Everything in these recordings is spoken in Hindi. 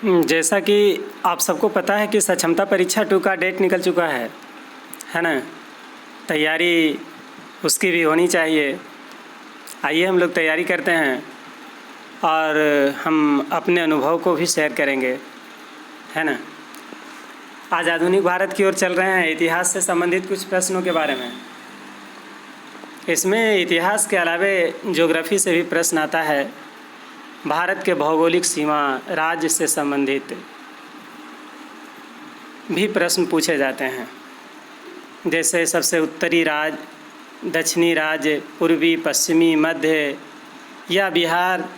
जैसा कि आप सबको पता है कि सक्षमता परीक्षा 2 का डेट निकल चुका है ना। तैयारी उसकी भी होनी चाहिए। आइए हम लोग तैयारी करते हैं और हम अपने अनुभव को भी शेयर करेंगे, है ना। आज आधुनिक भारत की ओर चल रहे हैं, इतिहास से संबंधित कुछ प्रश्नों के बारे में। इसमें इतिहास के अलावे ज्योग्राफी से भी प्रश्न आता है। भारत के भौगोलिक सीमा, राज्य से संबंधित भी प्रश्न पूछे जाते हैं, जैसे सबसे उत्तरी राज्य, दक्षिणी राज्य, पूर्वी, पश्चिमी, मध्य या बिहार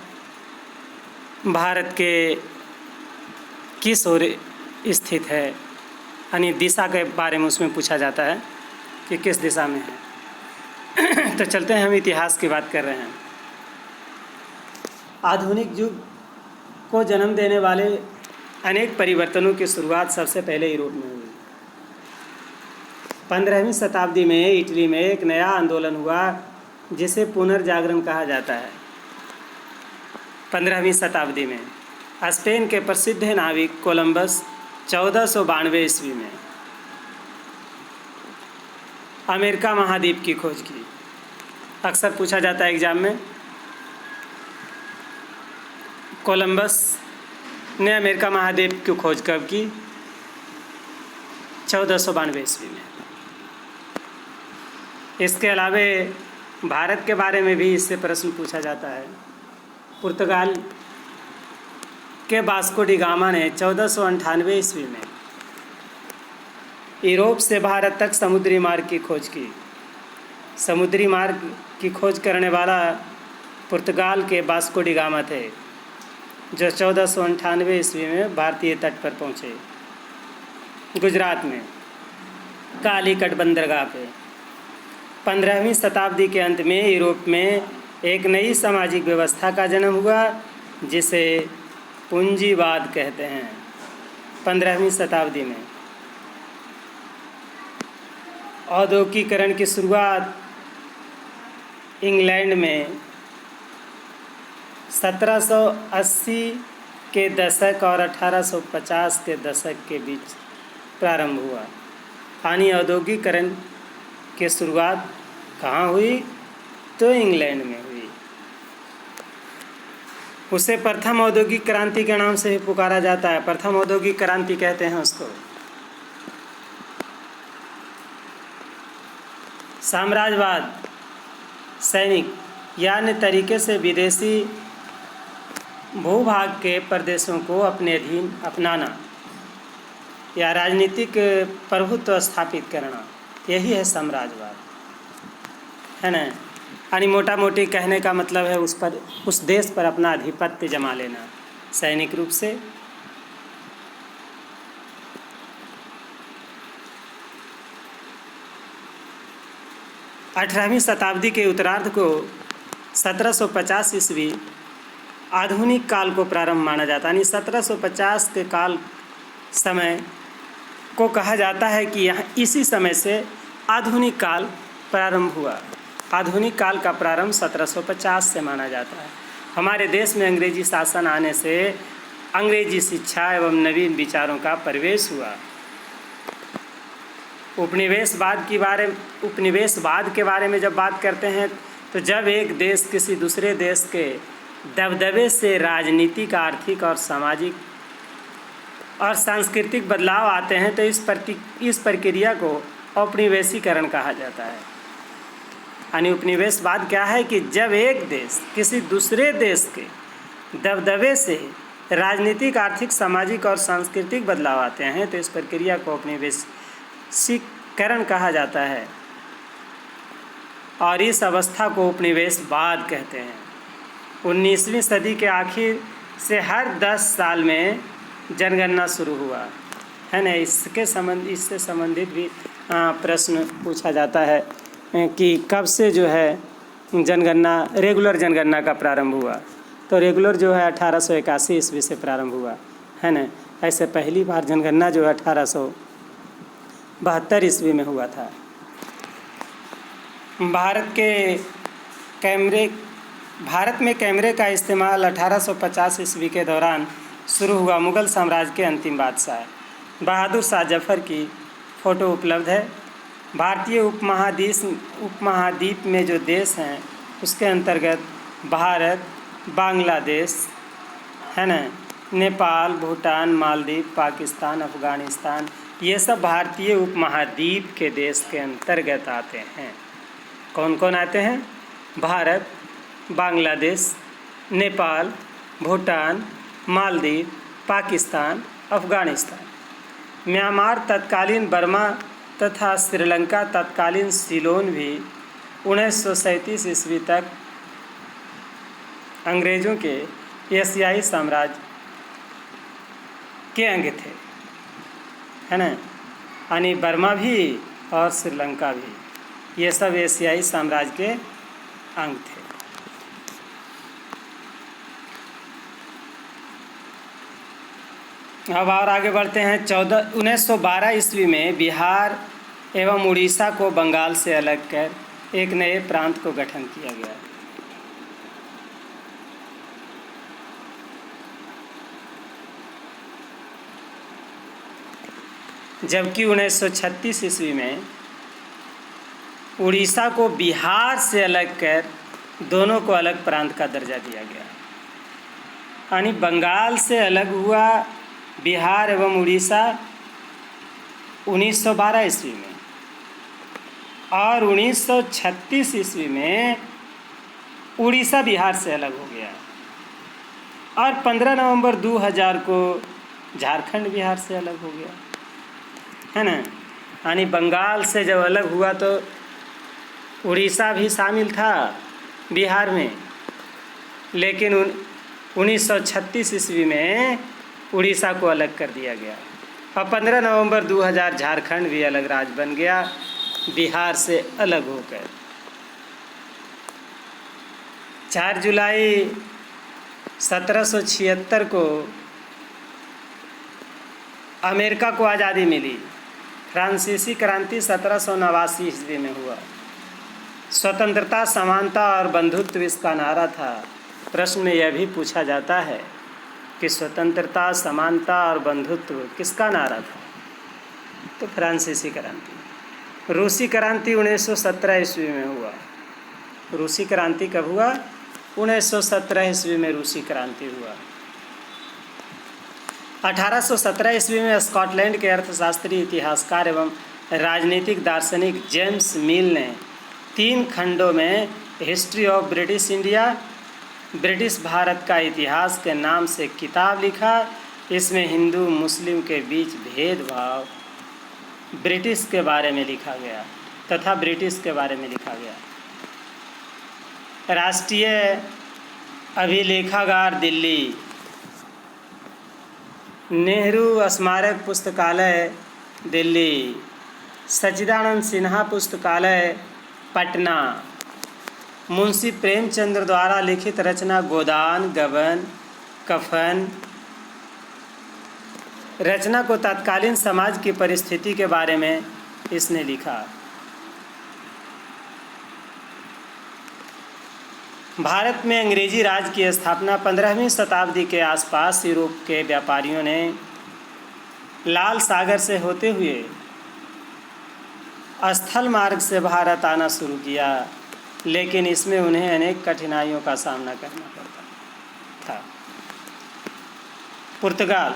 भारत के किस ओर स्थित है, यानी दिशा के बारे में उसमें पूछा जाता है कि किस दिशा में है। तो चलते हैं, हम इतिहास की बात कर रहे हैं। आधुनिक युग को जन्म देने वाले अनेक परिवर्तनों की शुरुआत सबसे पहले यूरोप में हुई। 15वीं शताब्दी में इटली में एक नया आंदोलन हुआ जिसे पुनर्जागरण कहा जाता है। 15वीं शताब्दी में स्पेन के प्रसिद्ध नाविक कोलंबस 1492 ईस्वी में अमेरिका महाद्वीप की खोज की। अक्सर पूछा जाता है एग्जाम में, कोलंबस ने अमेरिका महाद्वीप की खोज कब की? 1492 ईस्वी में। इसके अलावे भारत के बारे में भी इससे प्रश्न पूछा जाता है। पुर्तगाल के वास्को डी गामा ने 1498 ईस्वी में यूरोप से भारत तक समुद्री मार्ग की खोज की। समुद्री मार्ग की खोज करने वाला पुर्तगाल के वास्को डी गामा थे, जो 1498 ईस्वी में भारतीय तट पर पहुँचे। गुजरात में कालीकट बंदरगाह पे 15वीं शताब्दी के अंत में यूरोप में एक नई सामाजिक व्यवस्था का जन्म हुआ जिसे पूंजीवाद कहते हैं। 15वीं शताब्दी में औद्योगिकीकरण की शुरुआत इंग्लैंड में 1780 के दशक और 1850 के दशक के बीच प्रारंभ हुआ। यानी औद्योगिकीकरण की शुरुआत कहाँ हुई? तो इंग्लैंड में हुई। उसे प्रथम औद्योगिक क्रांति के नाम से भी पुकारा जाता है। प्रथम औद्योगिक क्रांति कहते हैं उसको। साम्राज्यवाद, सैनिक यानी तरीके से विदेशी भूभाग के प्रदेशों को अपने अधीन अपनाना या राजनीतिक प्रभुत्व स्थापित करना, यही है साम्राज्यवाद, है ना। यानी मोटा मोटी कहने का मतलब है उस देश पर अपना आधिपत्य जमा लेना सैनिक रूप से। अठारहवीं शताब्दी के उत्तरार्ध को 1750 ईस्वी आधुनिक काल को प्रारंभ माना जाता है। यानी 1750 के काल समय को कहा जाता है कि यहाँ इसी समय से आधुनिक काल प्रारंभ हुआ। आधुनिक काल का प्रारंभ 1750 से माना जाता है। हमारे देश में अंग्रेजी शासन आने से अंग्रेजी शिक्षा एवं नवीन विचारों का प्रवेश हुआ। उपनिवेशवाद के बारे में जब बात करते हैं तो जब एक देश किसी दूसरे देश के दबदबे से राजनीतिक, आर्थिक और सामाजिक और सांस्कृतिक बदलाव आते हैं तो इस प्रक्रिया को औपनिवेशीकरण कहा जाता है। यानी उपनिवेशवाद क्या है कि जब एक देश किसी दूसरे देश के दबदबे से राजनीतिक, आर्थिक, सामाजिक और सांस्कृतिक बदलाव आते हैं तो इस प्रक्रिया को औपनिवेशीकरण कहा जाता है और इस अवस्था को उपनिवेशवाद कहते हैं। 19वीं सदी के आखिर से हर 10 साल में जनगणना शुरू हुआ, है ना। इससे संबंधित भी प्रश्न पूछा जाता है कि कब से जो है रेगुलर जनगणना का प्रारंभ हुआ। तो रेगुलर जो है 1881 ईस्वी से प्रारंभ हुआ, है ना। ऐसे पहली बार जनगणना जो है 1872 ईस्वी में हुआ था। भारत में कैमरे का इस्तेमाल 1850 ईस्वी के दौरान शुरू हुआ मुग़ल साम्राज्य के अंतिम बादशाह बहादुर शाह जफ़र की फ़ोटो उपलब्ध है। भारतीय उपमहाद्वीप में जो देश हैं उसके अंतर्गत भारत, बांग्लादेश है ना, नेपाल, भूटान, मालदीव, पाकिस्तान, अफ़गानिस्तान, ये सब भारतीय उपमहाद्वीप के देश के अंतर्गत आते हैं। कौन कौन आते हैं? भारत, बांग्लादेश, नेपाल, भूटान, मालदीव, पाकिस्तान, अफ़गानिस्तान। म्यांमार, तत्कालीन बर्मा तथा श्रीलंका, तत्कालीन सीलोन भी 1937 ईस्वी तक अंग्रेज़ों के एशियाई साम्राज्य के अंग थे, है ना। यानी बर्मा भी और श्रीलंका भी, ये सब एशियाई साम्राज्य के अंग थे। अब और आगे बढ़ते हैं। 1912 ईस्वी में बिहार एवं उड़ीसा को बंगाल से अलग कर एक नए प्रांत को गठन किया गया। जबकि 1936 ईस्वी में उड़ीसा को बिहार से अलग कर दोनों को अलग प्रांत का दर्जा दिया गया। यानी बंगाल से अलग हुआ बिहार एवं उड़ीसा 1912 ईस्वी में, और 1936 ईस्वी में उड़ीसा बिहार से अलग हो गया, और 15 नवंबर 2000 को झारखंड बिहार से अलग हो गया, है ना। यानी बंगाल से जब अलग हुआ तो उड़ीसा भी शामिल था बिहार में, लेकिन 1936 ईस्वी में उड़ीसा को अलग कर दिया गया, और 15 नवंबर 2000 झारखंड भी अलग राज्य बन गया बिहार से अलग होकर। 4 जुलाई 1776 को अमेरिका को आज़ादी मिली। फ्रांसीसी क्रांति 1789 ईस्वी में हुआ। स्वतंत्रता, समानता और बंधुत्व इसका नारा था। प्रश्न में यह भी पूछा जाता है कि स्वतंत्रता, समानता और बंधुत्व किसका नारा था? तो फ्रांसीसी क्रांति। रूसी क्रांति 1917 ईस्वी में हुआ। रूसी क्रांति कब हुआ? 1917 ईस्वी में रूसी क्रांति हुआ। 1817 ईस्वी में स्कॉटलैंड के अर्थशास्त्री, इतिहासकार एवं राजनीतिक दार्शनिक जेम्स मिल ने 3 खंडों में history of British India, British Bharat का इतिहास के नाम से किताब लिखा। इसमें हिंदू मुस्लिम के बीच भेदभाव, ब्रिटिश के बारे में लिखा गया तथा ब्रिटिश के बारे में लिखा गया। राष्ट्रीय अभिलेखागार दिल्ली, नेहरू स्मारक पुस्तकालय दिल्ली, सच्चिदानंद सिन्हा पुस्तकालय पटना, मुंशी प्रेमचंद्र द्वारा लिखित रचना गोदान, गबन, कफन। रचना को तत्कालीन समाज की परिस्थिति के बारे में इसने लिखा। भारत में अंग्रेजी राज की स्थापना 15वीं शताब्दी के आसपास यूरोप के व्यापारियों ने लाल सागर से होते हुए स्थल मार्ग से भारत आना शुरू किया, लेकिन इसमें उन्हें अनेक कठिनाइयों का सामना करना पड़ता था। पुर्तगाल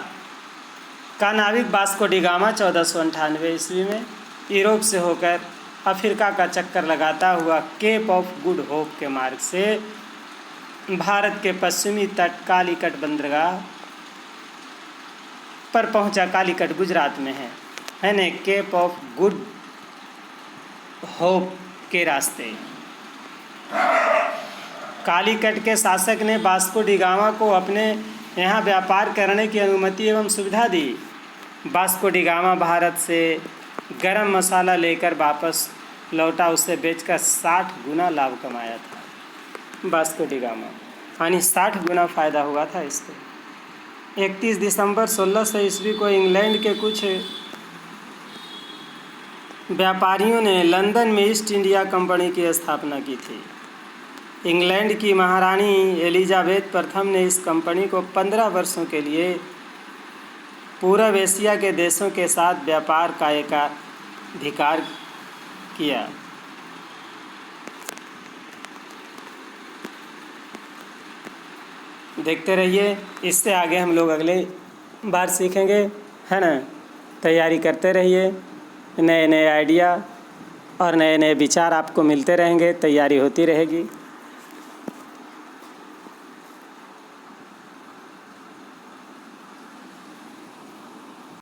का नाविक वास्को डी गामा 1498 ईस्वी में यूरोप से होकर अफ्रीका का चक्कर लगाता हुआ केप ऑफ गुड होप के मार्ग से भारत के पश्चिमी तट कालीकट बंदरगाह पर पहुंचा। कालीकट गुजरात में है ना। केप ऑफ गुड होप के रास्ते कालीकट के शासक ने वास्को डी गामा को अपने यहाँ व्यापार करने की अनुमति एवं सुविधा दी। वास्को डी गामा भारत से गरम मसाला लेकर वापस लौटा, उससे बेचकर 60 गुना लाभ कमाया था वास्को डी गामा, यानी 60 गुना फ़ायदा हुआ था इसको। 31 दिसंबर 1600 ईस्वी को इंग्लैंड के कुछ व्यापारियों ने लंदन में ईस्ट इंडिया कंपनी की स्थापना की थी। इंग्लैंड की महारानी एलिजाबेथ प्रथम ने इस कंपनी को 15 वर्षों के लिए पूर्व एशिया के देशों के साथ व्यापार का एकाधिकार किया। देखते रहिए, इससे आगे हम लोग अगले बार सीखेंगे, है ना। तैयारी करते रहिए, नए नए आइडिया और नए नए विचार आपको मिलते रहेंगे, तैयारी होती रहेगी।